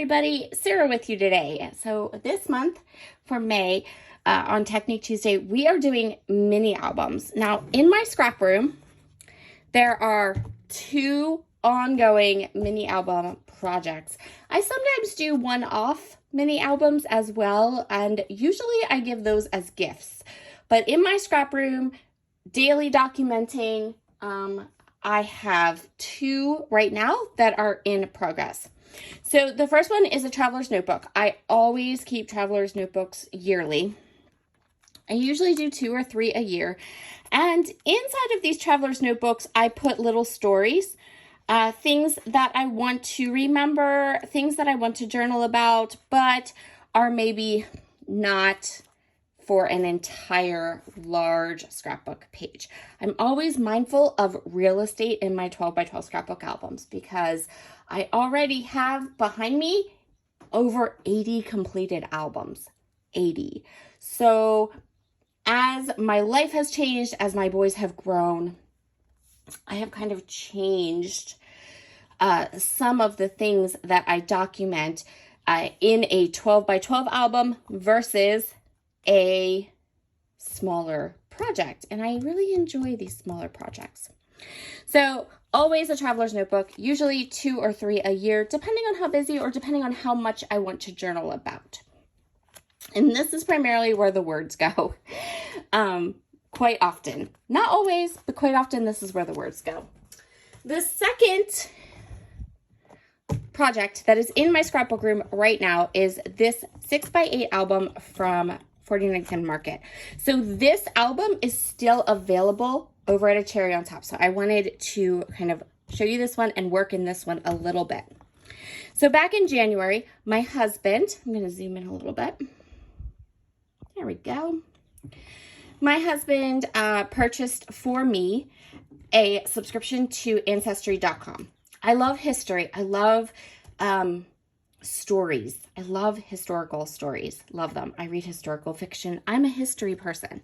everybody, Sarah with you today. So this month for May, on Technique Tuesday, we are doing mini albums. Now in my scrap room, there are 2 ongoing mini album projects. I sometimes do one-off mini albums as well, and usually I give those as gifts. But in my scrap room, daily documenting, I have 2 right now that are in progress. So the first one is a traveler's notebook. I always keep traveler's notebooks yearly. I usually do 2 or 3 a year. And inside of these traveler's notebooks, I put little stories, things that I want to remember, things that I want to journal about, but are maybe not for an entire large scrapbook page. I'm always mindful of real estate in my 12 by 12 scrapbook albums because I already have behind me over 80 completed albums. 80. So as my life has changed, as my boys have grown, I have kind of changed some of the things that I document in a 12 by 12 album versus a smaller project. And I really enjoy these smaller projects. So always a traveler's notebook, usually 2 or 3 a year, depending on how busy or depending on how much I want to journal about. And this is primarily where the words go. Quite often, not always, but quite often this is where the words go. The second project that is in my scrapbook room right now is this 6x8 album from 49th and Market. So this album is still available over at A Cherry on Top. So I wanted to kind of show you this one and work in this one a little bit. So back in January, my husband, I'm going to zoom in a little bit. There we go. My husband purchased for me a subscription to Ancestry.com. I love history. I love stories. I love historical stories. Love them. I read historical fiction. I'm a history person.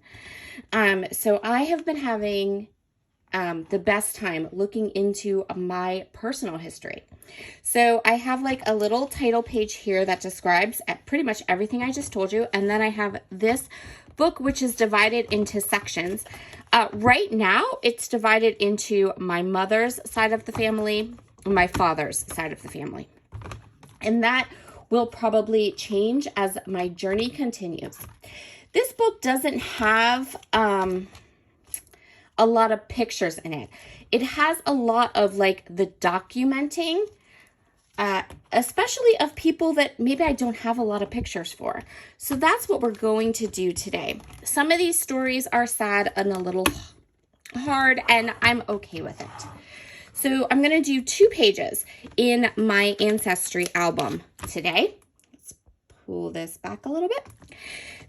So I have been having the best time looking into my personal history. So I have like a little title page here that describes pretty much everything I just told you. And then I have this book, which is divided into sections. Right now, it's divided into my mother's side of the family and my father's side of the family. And that will probably change as my journey continues. This book doesn't have a lot of pictures in it. It has a lot of like the documenting, especially of people that maybe I don't have a lot of pictures for. So that's what we're going to do today. Some of these stories are sad and a little hard, and I'm okay with it. So I'm going to do 2 pages in my Ancestry album today. Let's pull this back a little bit.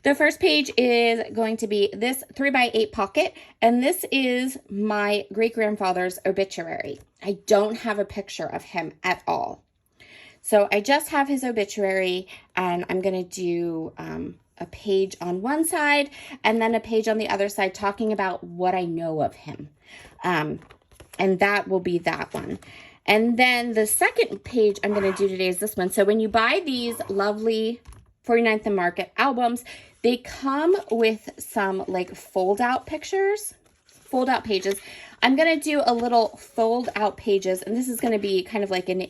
The first page is going to be this 3x8 pocket, and this is my great-grandfather's obituary. I don't have a picture of him at all. So I just have his obituary, and I'm going to do a page on one side and then a page on the other side talking about what I know of him. And that will be that one. And then the second page I'm going to do today is this one. So when you buy these lovely 49th and Market albums, they come with some like fold out pictures, fold out pages. I'm going to do a little fold out pages, and this is going to be kind of like an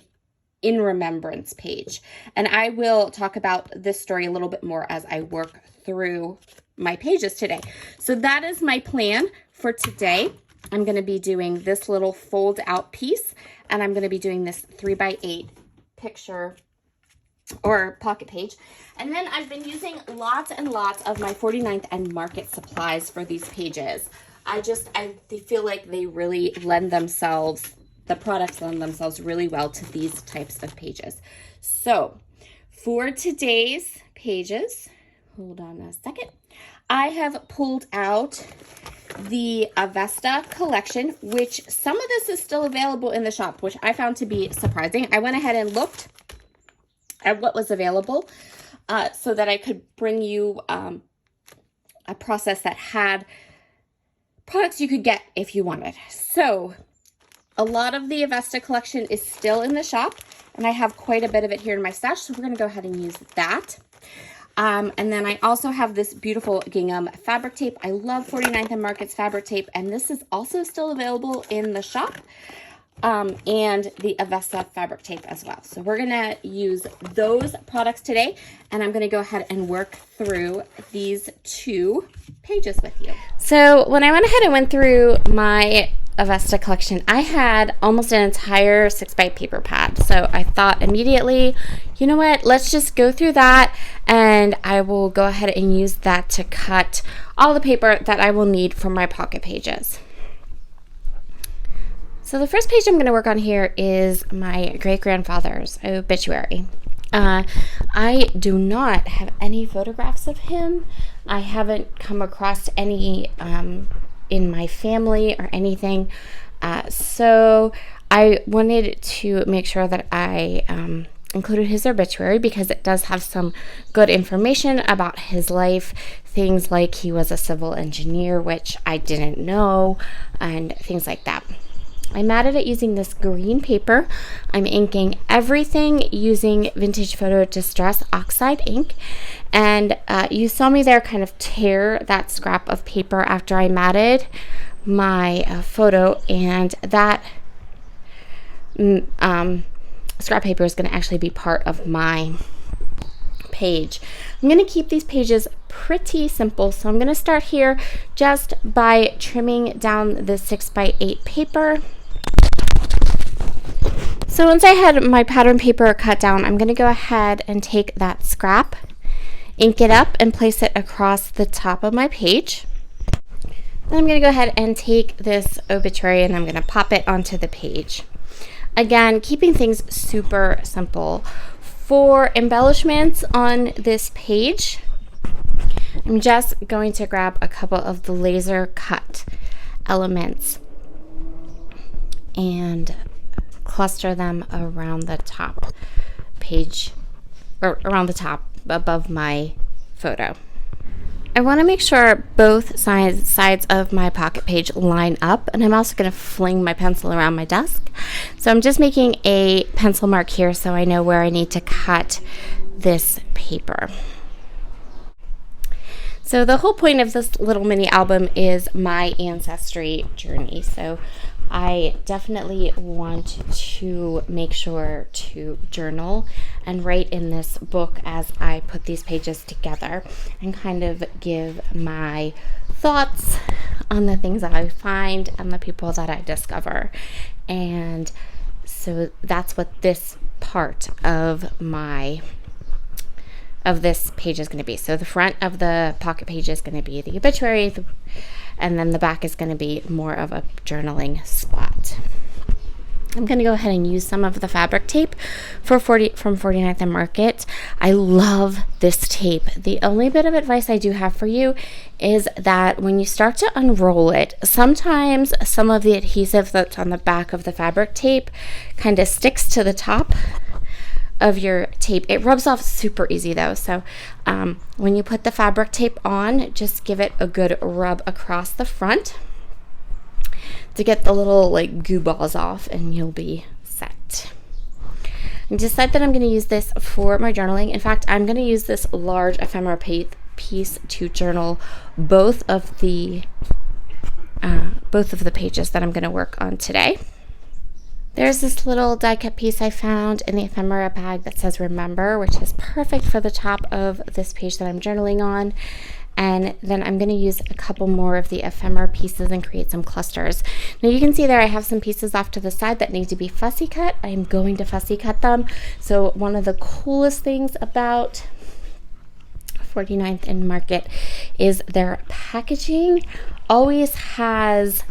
in remembrance page. And I will talk about this story a little bit more as I work through my pages today. So that is my plan for today. I'm going to be doing this little fold out piece, and I'm going to be doing this 3x8 picture or pocket page. And then I've been using lots and lots of my 49th and Market supplies for these pages. I feel like they really lend themselves, the products lend themselves really well to these types of pages. So for today's pages, hold on a second, I have pulled out the Avesta collection, which some of this is still available in the shop, which I found to be surprising. I went ahead and looked at what was available so that I could bring you a process that had products you could get if you wanted. So a lot of the Avesta collection is still in the shop. And I have quite a bit of it here in my stash, so we're going to go ahead and use that. And then I also have this beautiful gingham fabric tape. I love 49th and Market's fabric tape, and this is also still available in the shop. And the Avesta fabric tape as well. So we're gonna use those products today, and I'm gonna go ahead and work through these 2 pages with you. So when I went ahead and went through my Avesta collection, I had almost an entire 6x paper pad. So I thought immediately, you know what, let's just go through that, and I will go ahead and use that to cut all the paper that I will need for my pocket pages. So the first page I'm going to work on here is my great-grandfather's obituary. I do not have any photographs of him. I haven't come across any in my family or anything. So I wanted to make sure that I included his obituary because it does have some good information about his life. Things like he was a civil engineer, which I didn't know, and things like that. I matted it using this green paper. I'm inking everything using Vintage Photo Distress Oxide ink. And you saw me there kind of tear that scrap of paper after I matted my photo. And that scrap paper is going to actually be part of my page. I'm going to keep these pages pretty simple. So I'm going to start here just by trimming down the 6x8 paper. So once I had my pattern paper cut down, I'm going to go ahead and take that scrap, ink it up, and place it across the top of my page. Then I'm going to go ahead and take this obituary and I'm going to pop it onto the page. Again, keeping things super simple. For embellishments on this page, I'm just going to grab a couple of the laser cut elements and cluster them around the top page, or around the top above my photo. I want to make sure both sides of my pocket page line up, and I'm also going to fling my pencil around my desk. So I'm just making a pencil mark here so I know where I need to cut this paper. So the whole point of this little mini album is my ancestry journey. So I definitely want to make sure to journal and write in this book as I put these pages together and kind of give my thoughts on the things that I find and the people that I discover. And so that's what this part of this page is going to be. So the front of the pocket page is going to be the obituary, and then the back is going to be more of a journaling spot. I'm going to go ahead and use some of the fabric tape from 49th and Market. I love this tape. The only bit of advice I do have for you is that when you start to unroll it, sometimes some of the adhesive that's on the back of the fabric tape kind of sticks to the top of your tape. It rubs off super easy though. So when you put the fabric tape on, just give it a good rub across the front to get the little like goo balls off, and you'll be set. I decided that I'm going to use this for my journaling. In fact, I'm going to use this large ephemera piece to journal both of the pages that I'm going to work on today. There's this little die cut piece I found in the ephemera bag that says remember, which is perfect for the top of this page that I'm journaling on. And then I'm going to use a couple more of the ephemera pieces and create some clusters. Now you can see there I have some pieces off to the side that need to be fussy cut. I'm going to fussy cut them. So one of the coolest things about 49th and Market is their packaging always has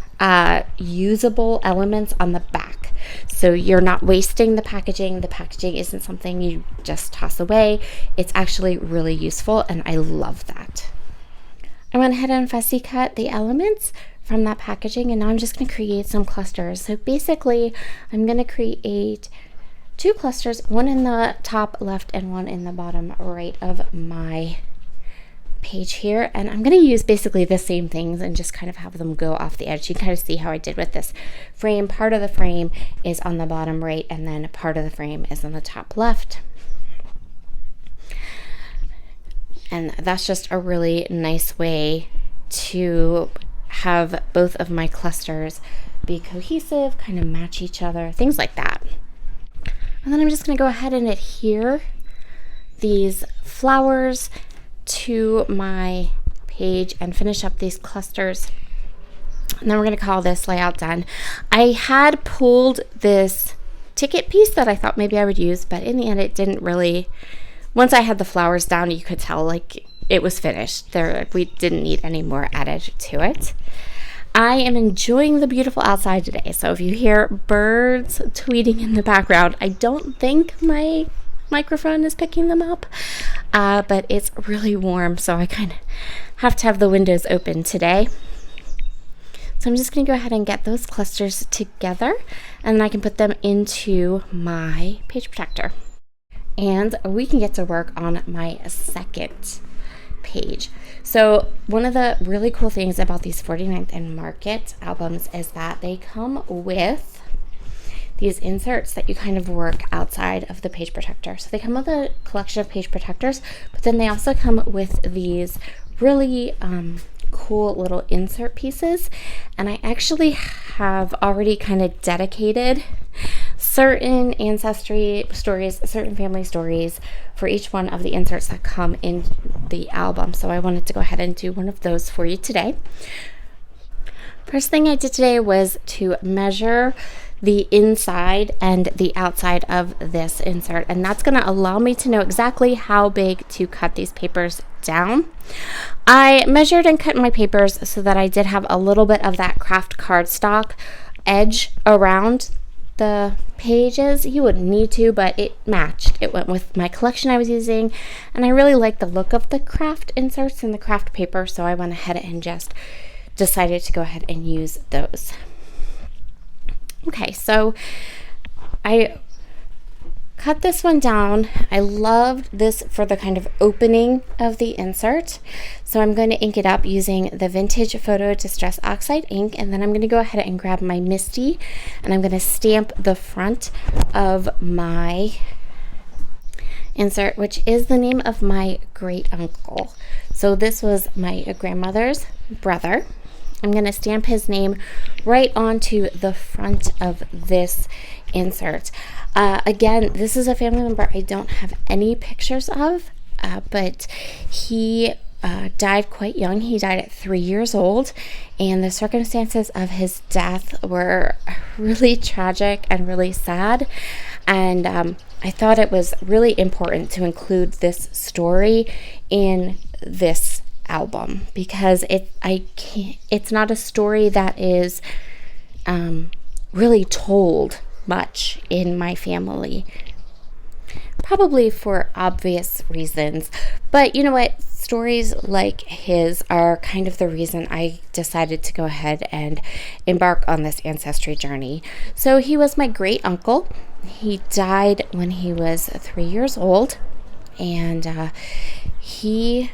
usable elements on the back. So you're not wasting the packaging. The packaging isn't something you just toss away. It's actually really useful, and I love that. I went ahead and fussy cut the elements from that packaging, and now I'm just going to create some clusters. So basically, I'm going to create 2 clusters, one in the top left and one in the bottom right of my page here, and I'm going to use basically the same things and just kind of have them go off the edge. You can kind of see how I did with this frame. Part of the frame is on the bottom right, and then part of the frame is on the top left. And that's just a really nice way to have both of my clusters be cohesive, kind of match each other, things like that. And then I'm just going to go ahead and adhere these flowers to my page and finish up these clusters. And then we're going to call this layout done. I had pulled this ticket piece that I thought maybe I would use, but in the end it didn't really. Once I had the flowers down, you could tell like it was finished. We didn't need any more added to it. I am enjoying the beautiful outside today. So if you hear birds tweeting in the background, I don't think my microphone is picking them up, but it's really warm, so I kind of have to have the windows open today. So I'm just going to go ahead and get those clusters together, and then I can put them into my page protector. And we can get to work on my second page. So one of the really cool things about these 49th and Market albums is that they come with these inserts that you kind of work outside of the page protector. So they come with a collection of page protectors, but then they also come with these really cool little insert pieces. And I actually have already kind of dedicated certain ancestry stories, certain family stories for each one of the inserts that come in the album. So I wanted to go ahead and do one of those for you today. First thing I did today was to measure the inside and the outside of this insert, and that's going to allow me to know exactly how big to cut these papers down. I measured and cut my papers so that I did have a little bit of that craft cardstock edge around the pages. You wouldn't need to, but it matched. It went with my collection I was using, and I really like the look of the craft inserts and the craft paper, so I went ahead and just decided to go ahead and use those. Okay, so I cut this one down. I loved this for the kind of opening of the insert. So I'm going to ink it up using the Vintage Photo Distress Oxide ink, and then I'm going to go ahead and grab my Misty, and I'm going to stamp the front of my insert, which is the name of my great uncle. So this was my grandmother's brother. I'm going to stamp his name right onto the front of this insert. Again, this is a family member I don't have any pictures of, but he died quite young. He died at 3 years old, and the circumstances of his death were really tragic and really sad. And I thought it was really important to include this story in this album because it's not a story that is really told much in my family, probably for obvious reasons. But you know what, stories like his are kind of the reason I decided to go ahead and embark on this ancestry journey. So he was my great uncle. He died when he was 3 years old, and he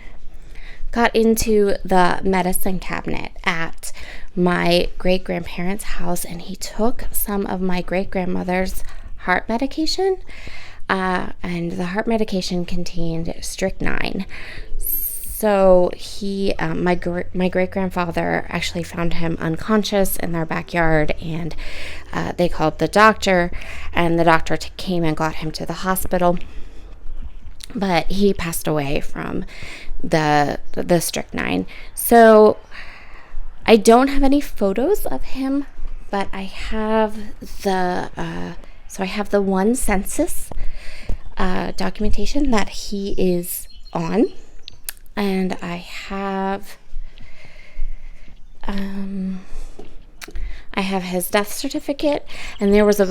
got into the medicine cabinet at my great-grandparents' house, and he took some of my great-grandmother's heart medication, and the heart medication contained strychnine. So my great-grandfather actually found him unconscious in their backyard, and they called the doctor, and the doctor came and got him to the hospital. But he passed away from the strychnine. So I don't have any photos of him, but I have the one census documentation that he is on, and I have his death certificate, and there was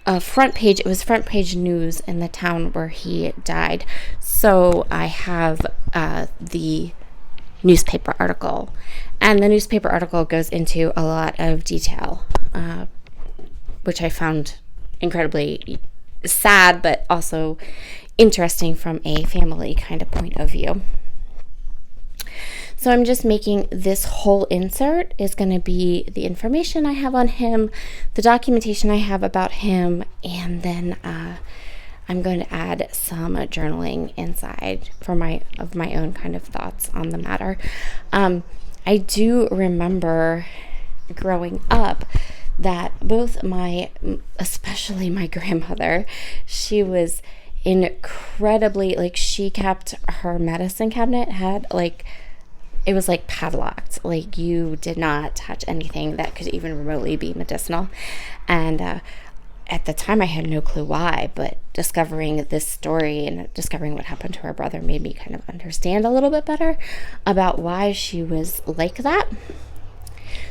a front page. It was front page news in the town where he died. So I have the newspaper article, and the newspaper article goes into a lot of detail, which I found incredibly sad, but also interesting from a family kind of point of view. So I'm just making this whole insert is going to be the information I have on him, the documentation I have about him, and then I'm going to add some journaling inside for my own kind of thoughts on the matter. I do remember growing up that especially my grandmother, she was incredibly, like, she kept her medicine cabinet it was like padlocked. Like, you did not touch anything that could even remotely be medicinal. And at the time I had no clue why, but discovering this story and discovering what happened to her brother made me kind of understand a little bit better about why she was like that.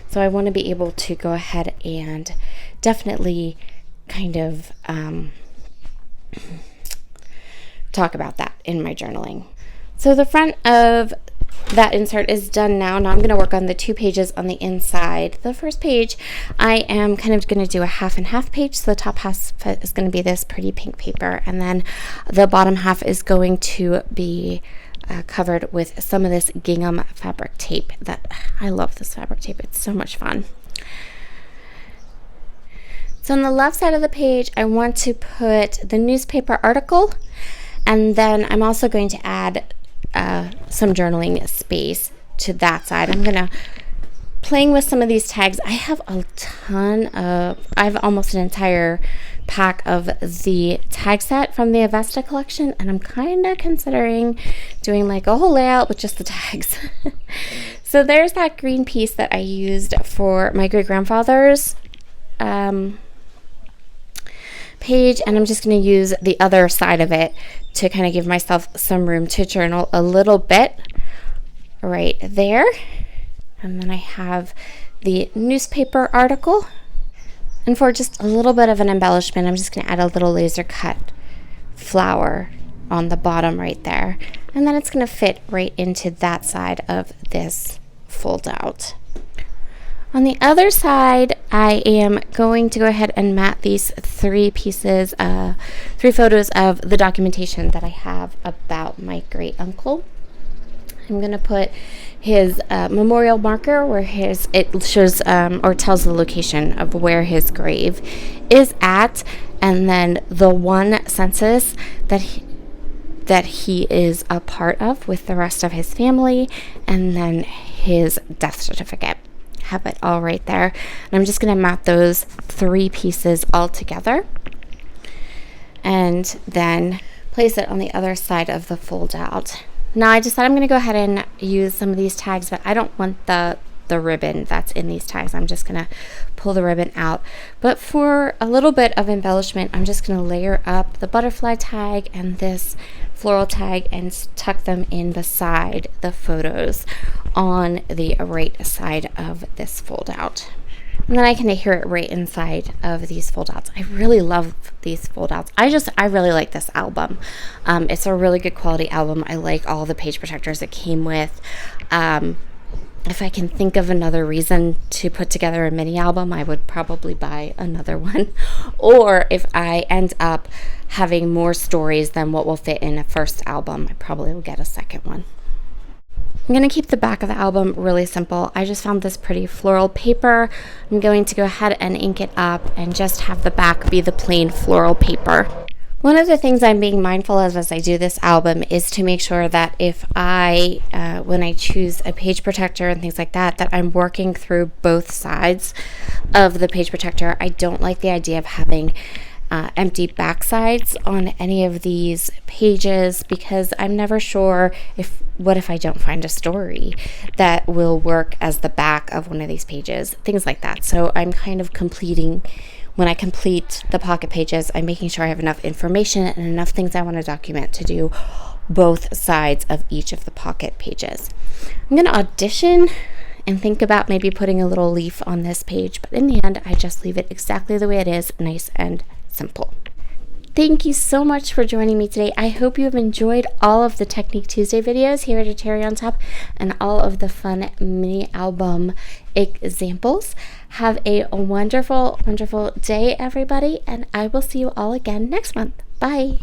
So I want to be able to go ahead and definitely kind of talk about that in my journaling. So the front of that insert is done now. Now I'm going to work on the 2 pages on the inside. The first page, I am kind of going to do a half and half page. So the top half is going to be this pretty pink paper, and then the bottom half is going to be covered with some of this gingham fabric tape. I love this fabric tape. It's so much fun. So on the left side of the page, I want to put the newspaper article, and then I'm also going to add some journaling space to that side. I'm going to playing with some of these tags. I have almost an entire pack of the tag set from the Avesta collection, and I'm kind of considering doing like a whole layout with just the tags. So there's that green piece that I used for my great-grandfather's page, and I'm just going to use the other side of it to kind of give myself some room to journal a little bit right there. And then I have the newspaper article, and for just a little bit of an embellishment, I'm just going to add a little laser cut flower on the bottom right there, and then it's going to fit right into that side of this fold out. On the other side, I am going to go ahead and mat these 3 pieces, 3 photos of the documentation that I have about my great uncle. I'm going to put his memorial marker where it shows or tells the location of where his grave is at, and then the one census that he is a part of with the rest of his family, and then his death certificate. Have it all right there. And I'm just going to mat those 3 pieces all together, and then place it on the other side of the fold out. Now I decided I'm going to go ahead and use some of these tags, but I don't want the ribbon that's in these tags. I'm just going to pull the ribbon out. But for a little bit of embellishment, I'm just going to layer up the butterfly tag and this floral tag and tuck them in beside the photos on the right side of this fold out. And then I can adhere it right inside of these fold outs. I really love these fold outs. I really like this album. It's a really good quality album. I like all the page protectors it came with. If I can think of another reason to put together a mini album, I would probably buy another one. Or if I end up having more stories than what will fit in a first album, I probably will get a second one. I'm going to keep the back of the album really simple. I just found this pretty floral paper. I'm going to go ahead and ink it up and just have the back be the plain floral paper. One of the things I'm being mindful of as I do this album is to make sure that if when I choose a page protector and things like that, that I'm working through both sides of the page protector. I don't like the idea of having empty backsides on any of these pages, because I'm never sure what if I don't find a story that will work as the back of one of these pages, things like that. So I'm kind of when I complete the pocket pages, I'm making sure I have enough information and enough things I want to document to do both sides of each of the pocket pages. I'm going to audition and think about maybe putting a little leaf on this page, but in the end, I just leave it exactly the way it is, nice and simple. Thank you so much for joining me today. I hope you have enjoyed all of the Technique Tuesday videos here at A Cherry on Top and all of the fun mini album examples. Have a wonderful, wonderful day, everybody, and I will see you all again next month. Bye.